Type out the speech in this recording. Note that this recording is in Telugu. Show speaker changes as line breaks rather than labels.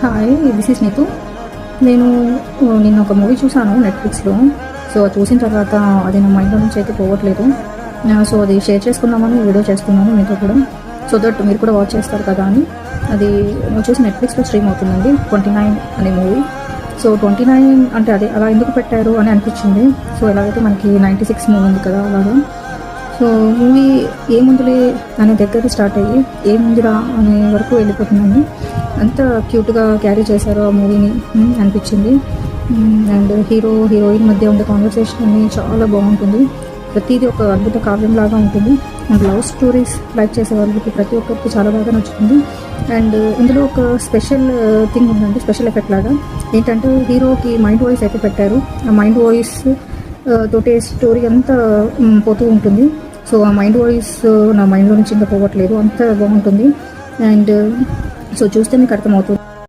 Hi, this is Neetu. నేను నిన్న ఒక మూవీ చూసాను నెట్ఫ్లిక్స్లో. సో అది చూసిన తర్వాత అది నా మైండ్లో నుంచి అయితే పోవట్లేదు. సో అది షేర్ చేసుకుందామని వీడియో చేస్తున్నాను మీతో కూడా, సో దట్ మీరు కూడా వాచ్ చేస్తారు కదా అని. అది వచ్చేసి నెట్ఫ్లిక్స్లో స్ట్రీమ్ అవుతుందండి, 29 అనే మూవీ. సో 29 అంటే అది అలా ఎందుకు పెట్టారు అని అనిపించింది. సో ఎలాగైతే మనకి 96 మూవీ ఉంది కదా, అలాగా. సో మూవీ ఏముందులే అనే దగ్గర స్టార్ట్ అయ్యి ఏముందిరా అనే వరకు వెళ్ళిపోతుందండి. అంత క్యూట్గా క్యారీ చేశారు ఆ మూవీని అనిపించింది. అండ్ హీరోయిన్ మధ్య ఉండే కాన్వర్సేషన్ అన్ని చాలా బాగుంటుంది. ప్రతిదీ ఒక అద్భుత కావ్యంలాగా ఉంటుంది. అండ్ లవ్ స్టోరీస్ లైక్ చేసే వాళ్ళకి ప్రతి ఒక్కరికి చాలా బాగా నచ్చుతుంది. అండ్ ఇందులో ఒక స్పెషల్ థింగ్ ఉందండి, స్పెషల్ ఎఫెక్ట్ లాగా. ఏంటంటే హీరోకి మైండ్ వాయిస్ అయితే పెట్టారు. ఆ మైండ్ వాయిస్ తోటే స్టోరీ అంతా పోతూ ఉంటుంది. సో ఆ మైండ్ వాయిస్ నా మైండ్లో నుంచి ఇంకా పోవట్లేదు, అంత బాగుంటుంది. అండ్ సో చూస్తే మీకు అర్థమవుతుంది.